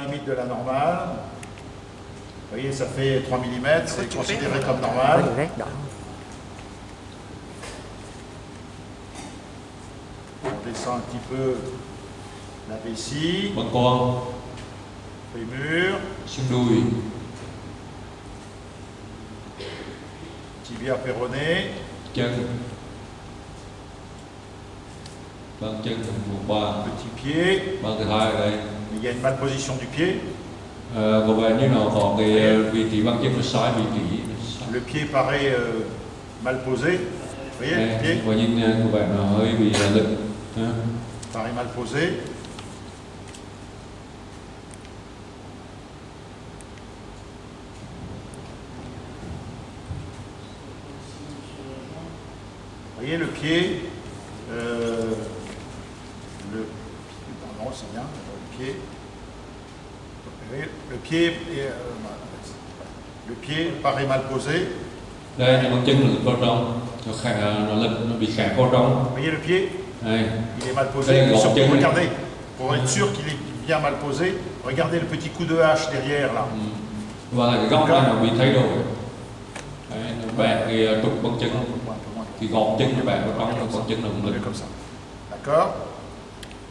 limite de la normale. Vous voyez, ça fait 3 mm, c'est considéré comme normal. On descend un petit peu la vessie, băng con, fémur, xương đùi, tibia péroné, chân, băng chân một ba, petit pied. băng thứ hai ở đây. Il y a une malposition du pied. Có vẻ như nó có cái vị trí băng chân nó sai vị trí. Le pied paraît mal posé. Vous voyez, le pied Và nhìn có vẻ nó hơi bị lệch. paraît mal posé. Vous voyez le pied, pardon, c'est bien, le pied. Vous voyez, le pied paraît mal posé. Đây là băng chân nó lệch vào trong, nó lệch, nó bị khẽ vào trong. Vous voyez le pied, Đây. il est mal posé. Đây, Et surtout, gọn chân. regardez, pour être sûr qu'il est bien mal posé, regardez le petit coup de hache derrière là. Và cái góc này nó bị thay đổi. Đấy, nó bẻ cái trục băng chân, cái gọn chân nó bẻ vào trong, nó còn chân nó cũng lệch. Comme ça. D'accord?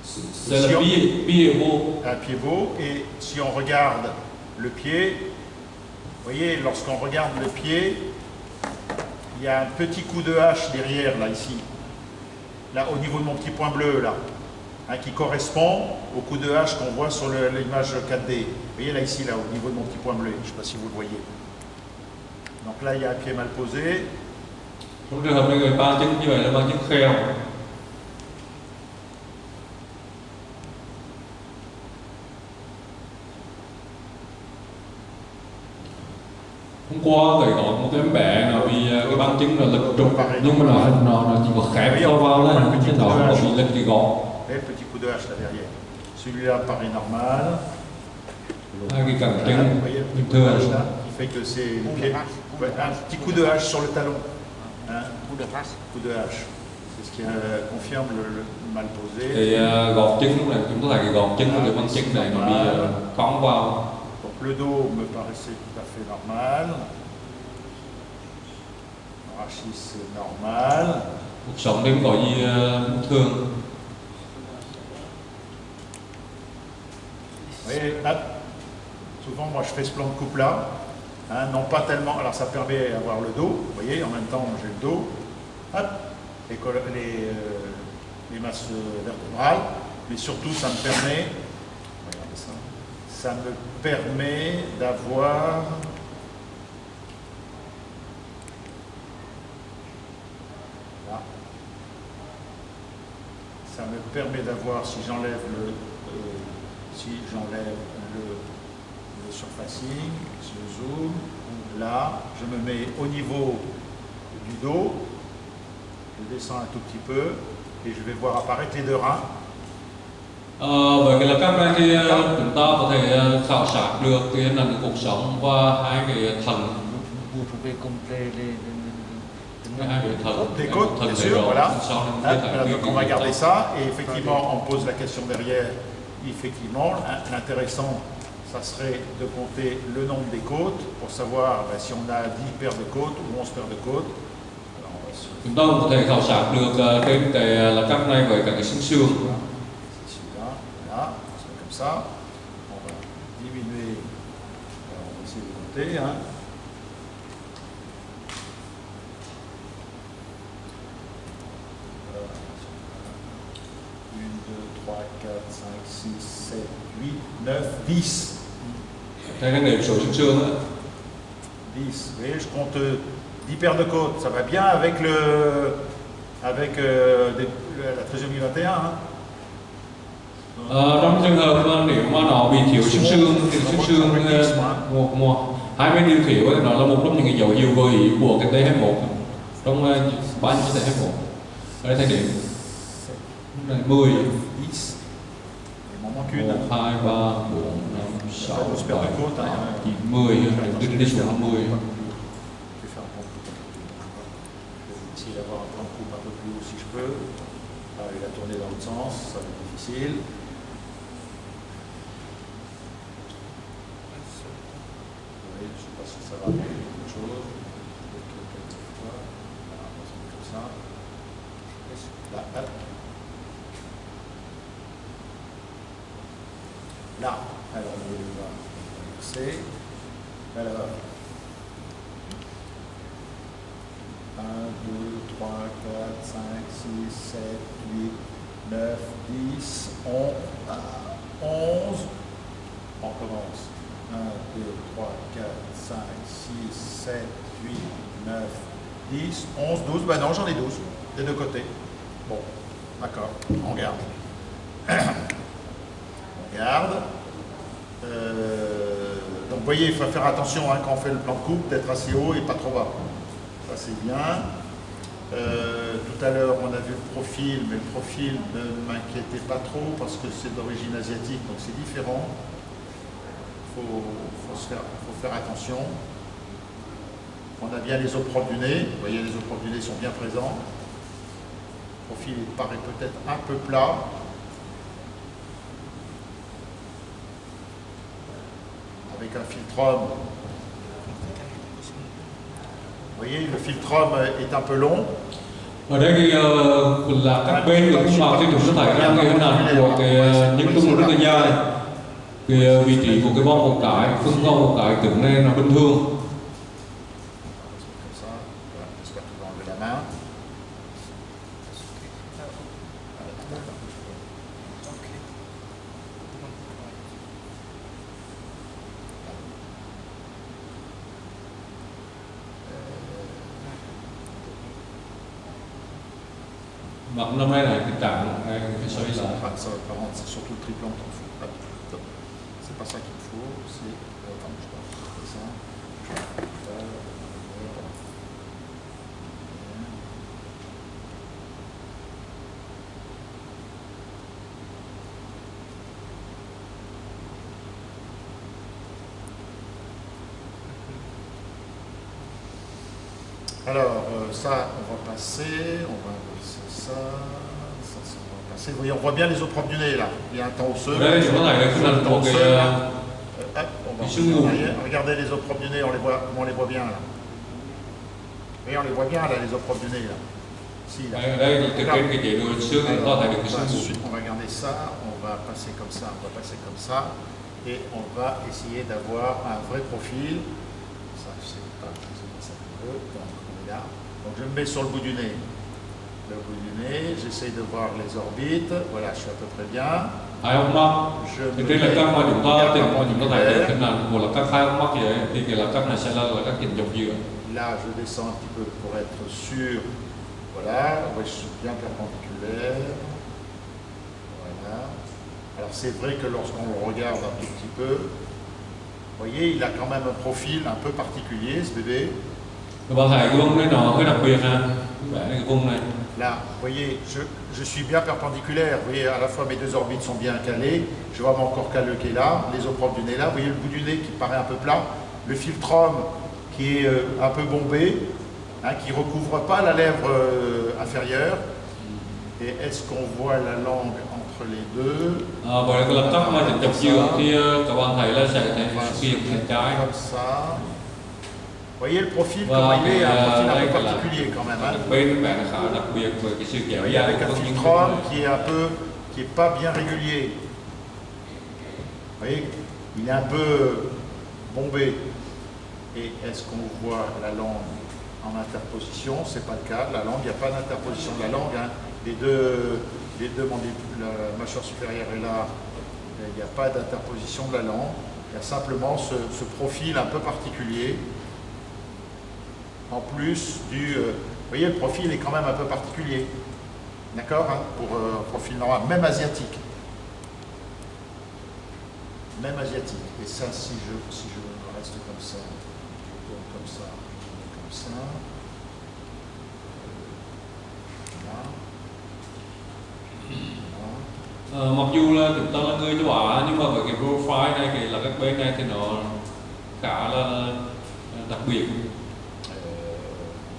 C'est le pied beau. Un pied beau. Et si on regarde le pied, vous voyez, lorsqu'on regarde le pied, il y a un petit coup de hache derrière, là, ici. Là, au niveau de mon petit point bleu, là. Hein, qui correspond au coup de hache qu'on voit sur l'image 4D. Vous voyez, là, ici, là, au niveau de mon petit point bleu. Je ne sais pas si vous le voyez. Donc là, il y a un pied mal posé. Trong trường hợp này người ba chân như vậy là ba chân kheo. Hôm qua gãy gọn một cái em bé nó bị cái băng chân là lệch trục, nhưng mà nó chỉ có khép cho vào lên chứ nó không có bị lệch cái gọn. Et le petit coup de hache là derrière. Celui-là paraît normal. Hai cái cẳng chân Vous voyez le bình petit coup de hache thường. là, qui fait que c'est le pied. Ouais, un petit coup de hache sur le talon. Hein, Coup de face. coup de hache. C'est ce qui confirme le mal posé. Thì gọt chân lúc này chúng ta thấy cái gọt chân của cái băng chân này nó bị cong vào. Donc le dos me paraissait tout à fait normal. Rachis c'est normal. Cuộc sống đêm có gì thường. Vous voyez, là, souvent moi je fais ce plan de coupe là. Hein, non pas tellement, alors ça permet d'avoir le dos, vous voyez, en même temps j'ai le dos. Hop, les masses vertébrales, mais surtout ça me permet, regardez ça me permet d'avoir là, ça me permet d'avoir, si j'enlève le surfacing, je zoome, là, je me mets au niveau du dos. Je descends un tout petit peu et je vais voir apparaître les deux reins. Với cái lập cáp này thì chúng ta có thể khảo sát được cái hình ảnh cuộc sống và hai cái thần, Vous pouvez compter hai cái thần, Des côtes, bien thần sûr, voilà. sau Hein, này voilà, donc on va garder ça et effectivement on pose la question derrière. Effectivement, l'intéressant, ça serait de compter le nombre des côtes pour savoir si on a 10 paires de côtes ou 11 paires de côtes. Alors, on va se... chúng ta có thể khảo sát được trên cái lập cáp này với các cái xương xương. C'est celui-là, voilà, c'est comme ça. On va diminuer, alors on va essayer de compter. Hein. Une, deux, trois, quatre, cinq, six, sept, huit, 9, 10. Đây là nghề số xương xương á. 10. Vous voyez, je compte 10 paires de côtes. Ça va bien avec la trisomie 21. Hein. Trong trường hợp mà nếu mà nó bị thiếu xương xương thì xương xương hai bên đều thiếu ấy, nó là một trong những cái dấu hiệu gợi ý của cái T21 trong ban của T21. Ở đây thay điểm 10, 10. Il m'en manque une. 1, 2, 3, 4, 5, 6, 7, 8, 9, 10. Tôi đi xuống 10. Je vais faire un plan de coupe. Je vais essayer d'avoir un plan de coupe un peu plus haut si je peux. Ah, il a tourné dans l'autre sens, ça va être difficile. ça va donner quelque chose. Voilà, comme ça. Là, hop. Là, alors on va inverser. Alors, 1, 2, 3, 4, 5, 6, 7, 8, 9, 10, 11. On commence. 1, 2, 3, 4, 5, 6, 7, 8, 9, 10, 11, 12. Ben non, j'en ai 12, des deux côtés. Bon, d'accord, on garde. On garde. Donc vous voyez, il faut faire attention hein, quand on fait le plan de coupe, d'être assez haut et pas trop bas. Ça c'est bien. Tout à l'heure on a vu le profil, mais le profil ne m'inquiétait pas trop parce que c'est d'origine asiatique, donc c'est différent. Faut faire attention. On a bien les os propres du nez. Vous voyez, les os propres du nez sont bien présents. Le profil il paraît peut-être un peu plat. Avec un filtrum. Vous voyez, le filtrum est un peu long. Ở đây thì là các bên thì cũng vào cái thùng nước thải ra cái hình ảnh của cái những tung nước ra này. Cái vị trí của cái bom bóng cải, phương bom bóng cải tưởng nên là bình thường. Mặc năm nay là tình trạng cái xoay là Ça va pas rendre, c'est surtout le triplant qu'il faut. Hop, hop. C'est pas ça qu'il faut, c'est. Attends, je dois faire ça. Alors, ça, on va passer, on va inverser ça, ça, on va passer. Vous voyez, on voit bien les os propres du nez, là. Il y a un temps osseux. Đây chúng ta thấy cái lần một cái Hop, on va revenir en arrière. Regardez les os propres du nez, on les voit bien, là. Vous voyez, on les voit bien, là, les os propres du nez, là. Si, là. đây là cái chế độ xương thì có thể được cái xương mù. Ensuite, on va garder ça, on va passer comme ça, on va passer comme ça, et on va essayer d'avoir un vrai profil. Ça, je sais pas, ça veut. Donc, on est là. Donc, je me mets sur le bout du nez. Le bout du nez, j'essaye de voir les orbites. Voilà, je suis à peu près bien. Hai ống mắt. Thì đây là các mà chúng ta thấy được hình ảnh của là các hai ống mắt vậy thì cái là các này sẽ là các hình dọc dừa. Là, je descends un petit peu pour être sûr. Voilà, ouais, je suis bien perpendiculaire. Voilà. Alors c'est vrai que lorsqu'on le regarde un tout petit peu, vous voyez, il a quand même un profil un peu particulier, ce bébé. Bạn thấy cái vùng này nó hơi đặc biệt ha. Cái vùng này. Là, vous voyez, je suis bien perpendiculaire. Vous voyez, à la fois mes deux orbites sont bien calées. Je vois mon corps calleux qui est là, les os propres du nez là. Vous voyez le bout du nez qui paraît un peu plat. Le filtrum qui est un peu bombé, hein, qui ne recouvre pas la lèvre inférieure. Et est-ce qu'on voit la langue entre les deux? Bởi cái lập tắc mà hình dọc dừa thì các bạn thấy là sẽ thấy xuất hiện hình trái. Comme ça. Vous voyez le profil, comment il est, un profil un peu particulier quand même. Hein. Bên bạn khá đặc biệt với cái sự kéo dài avec un filtrum qui est pas bien régulier. Vous voyez, il est un peu bombé. Et est-ce qu'on voit la langue en interposition? C'est pas le cas. La langue, il n'y a pas d'interposition de la langue. Hein. Les deux mandibules, la mâchoire supérieure est là. Il n'y a pas d'interposition de la langue. Il y a simplement ce profil un peu particulier. En plus du... vous voyez, le profil est quand même un peu particulier. D'accord, hein, pour un profil normal, même asiatique. Même asiatique. Et ça, si je reste comme ça, je tourne comme ça, comme ça. Voilà. Mặc dù là chúng ta là người châu Á nhưng mà với cái profile này thì là các bên này thì nó khá là đặc biệt.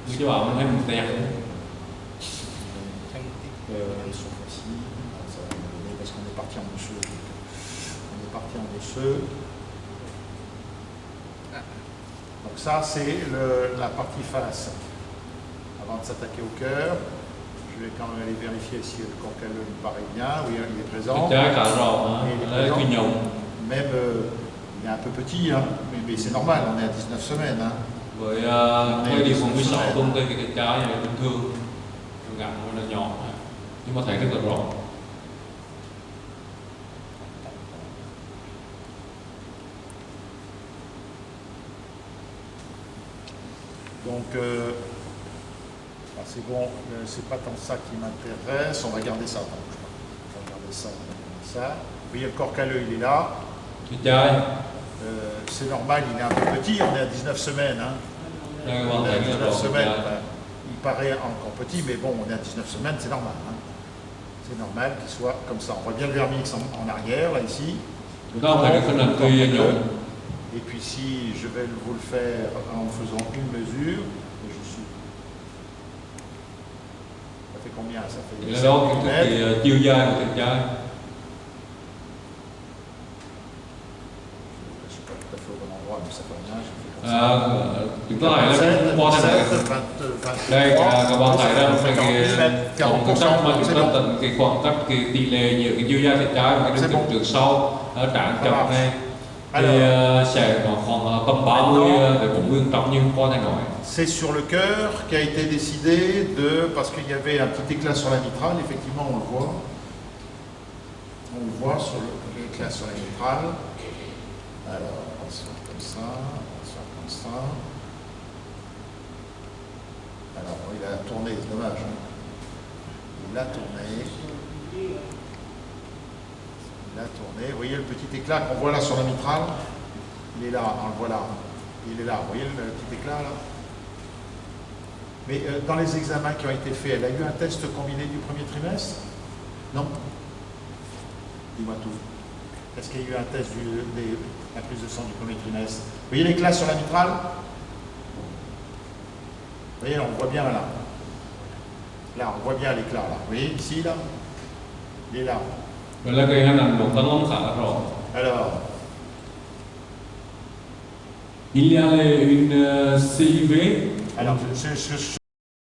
Người châu Á mình hay mình tẹt. Parce qu'on est parti en dessous. On est parti en dessous. Donc ça, c'est la partie face. Avant de s'attaquer au cœur, je vais quand même aller vérifier si le corps calleux me paraît bien. Oui, il est présent. Trái cản rộng hả? Il est Đây présent. cái nhộng. Même, il est un peu petit, hein, mais c'est normal, on est à 19 semaines. Hein. Với hơi đi xuống 16 tuần thì cái trái này bình thường, gặm nó là nhỏ, nhưng mà thấy rất là rõ. Donc, c'est bon, c'est pas tant ça qui m'intéresse, on va garder ça. Donc, on va garder ça, on va garder ça. Vous voyez, le corps calleux, il est là. Cái trái, C'est normal, il est un peu petit, on est à 19 semaines. Hein. đây các On bạn est à thấy rất là 19 rõ semaines. cái trái. Il paraît encore petit, mais bon, on est à 19 semaines, c'est normal. Hein. C'est normal qu'il soit comme ça. On voit bien le vermix en arrière, là, ici. Le Các bạn thấy cái tronc, phần le thân corps cây calleux. nhộng. Et puis si je vais vous le faire en faisant une mesure, et je suis... Ça fait combien? Ça fait Thì 7 là đó cái mm. chiều dài của cái trái. Je ne suis pas tout à fait au bon endroit, mais ça fait rien, je fais comme ça. Chúng ta thấy là cũng qua thế này. 27, 23, Đây các bạn thấy đó ça là fait cái 40 khoảng cách mà c'est chúng ta bon. tận cái khoảng cách cái tỷ lệ giữa cái chiều dài thịt trái và cái đường kính trước sau trán chậm này thì sẽ nó khoảng tầm 30 đến 40% nhưng qua thế nói. C'est sur le cœur qu'a été décidé de, parce qu'il y avait un petit éclat sur la mitrale, effectivement on le voit. On le voit sur l'éclat sur la mitrale. Alors, on va se faire comme ça, on va se faire comme ça. Alors, il a tourné, c'est dommage. Hein. Il a tourné. Il a tourné. Vous voyez le petit éclat qu'on voit là sur la mitrale? Il est là, on le voit là. Il est là, vous voyez le petit éclat là? Mais dans les examens qui ont été faits, elle a eu un test combiné du premier trimestre? Non? Dis-moi tout. Est-ce qu'il y a eu un test la prise de sang du premier trimestre? Vous voyez l'éclat sur la mitrale? Vous voyez, on le voit bien là. Là, on voit bien l'éclat là. Vous voyez ici là? Il est là. Vậy là cái hình ảnh động tác ngón khá là rõ. Alors, Il y a une CIV. alors je